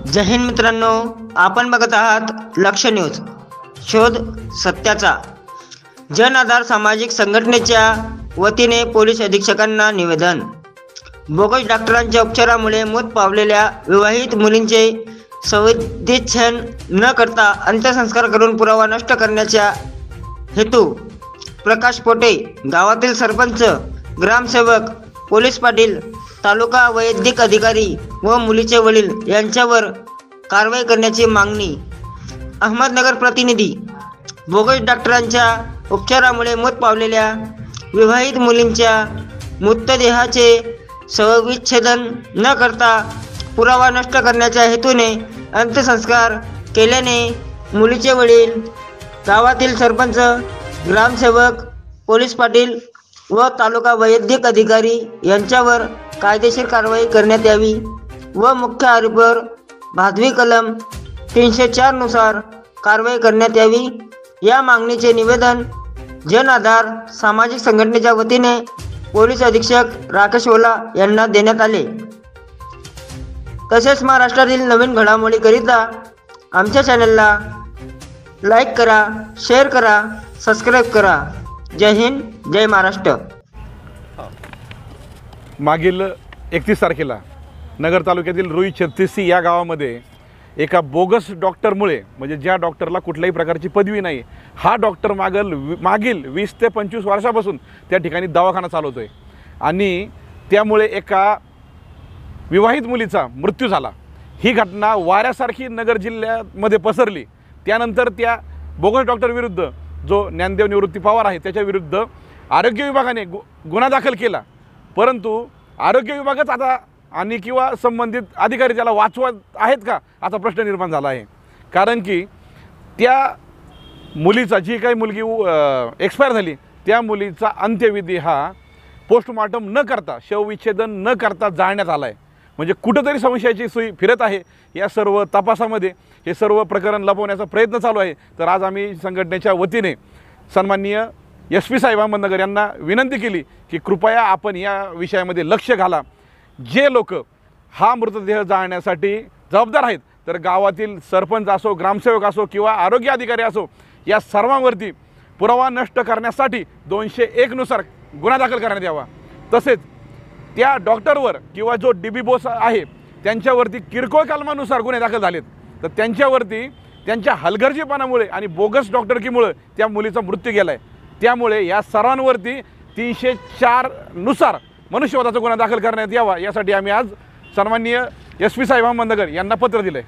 जय हिंद मित्रांनो, आपण बघत आहात लक्ष न्यूज। शोध सत्याचा। जन आधार सामाजिक संघटनेच्या वतीने पोलीस अधीक्षकांना निवेदन। बोगस डॉक्टरांच्या उपचारामुळे मृत पावलेल्या विवाहित मुलींचे संविच्छेदन न करता अंत्यसंस्कार करून पुरावा नष्ट करण्याचा हेतू प्रकाश पोटे गावातील सरपंच, ग्रामसेवक, पोलीस पाटील, तालुका वैद्यकीय अधिकारी व मुलीचे वडील यांच्यावर कारवाई करण्याची मागणी। अहमदनगर प्रतिनिधी। बोगस डॉक्टरांच्या उपचारामुळे मृत पावलेल्या विवाहित मुलींच्या मृतदेहाचे शवविच्छेदन न करता पुरावा नष्ट करण्याच्या हेतूने अंत्यसंस्कार केल्याने मुलीचे वडील, गावातील सरपंच, ग्रामसेवक, पोलीस पाटील व तालुका वैद्यकीय अधिकारी यांच्यावर कायदेशीर कारवाई करण्यात यावी व मुख्य आरोपीवर भादवी कलम 304 नुसार कारवाई करण्यात यावी, या मागणीचे निवेदन जन आधार सामाजिक संघटनेच्या वतीने पोलीस अधीक्षक राकेश ओला यांना देण्यात आले। तसेच महाराष्ट्रातील नवीन घडामोडीकरिता आमच्या चॅनलला लाईक करा, शेअर करा, सबस्क्राईब करा। जय हिंद, जय महाराष्ट्र। मागील 31 तारखेला नगर तालुक्यातील रुई 36 या गावामध्ये एका बोगस डॉक्टरमुळे, म्हणजे ज्या डॉक्टरला कुठल्याही प्रकारची पदवी नाही, हा डॉक्टर मागील 20 ते 25 वर्षापासून त्या ठिकाणी दवाखाना चालवतोय आणि त्यामुळे एका विवाहित मुलीचा मृत्यू झाला। ही घटना वाऱ्यासारखी नगर जिल्ह्यामध्ये पसरली। त्यानंतर त्या बोगस डॉक्टर विरुद्ध जो ज्ञानदेव निवृत्ती पवार आहे त्याच्या विरुद्ध आरोग्य विभागाने गुन्हा दाखल केला, परंतु आरोग्य विभागच आता आणि किंवा संबंधित अधिकारी त्याला वाचवत आहेत का असा प्रश्न निर्माण झाला आहे। कारण की त्या मुलीचा, जी काही मुलगी एक्सपायर झाली, त्या मुलीचा अंत्यविधी हा पोस्टमॉर्टम न करता, शवविच्छेदन न करता जाळण्यात आला आहे। म्हणजे कुठंतरी संशयाची सुई फिरत आहे। या सर्व तपासामध्ये हे सर्व प्रकरण लपवण्याचा प्रयत्न चालू आहे। तर आज आम्ही संघटनेच्या वतीने सन्माननीय SP साहेब अहमदनगर यांना विनंती केली की कृपया आपण या विषयामध्ये लक्ष घाला। जे लोक हा मृतदेह जाळण्यासाठी जबाबदार आहेत, तर गावातील सरपंच असो, ग्रामसेवक असो किंवा आरोग्य अधिकारी असो, या सर्वांवरती पुरावा नष्ट करण्यासाठी 201 नुसार गुन्हा दाखल करण्यात यावा। तसेच त्या डॉक्टरवर किंवा जो DB बोस आहे त्यांच्यावरती किरकोळ कलमानुसार गुन्हे दाखल झालेत, तर त्यांच्यावरती त्यांच्या हलगर्जीपणामुळे आणि बोगस डॉक्टरकीमुळे त्या मुलीचा मृत्यू गेला आहे। त्यामुळे या सर्वांवरती 304 नुसार मनुष्यवधाचा गुन्हा दाखल करण्यात यावा, यासाठी आम्ही आज सन्माननीय SP साहेब अहमदनगर यांना पत्र दिले।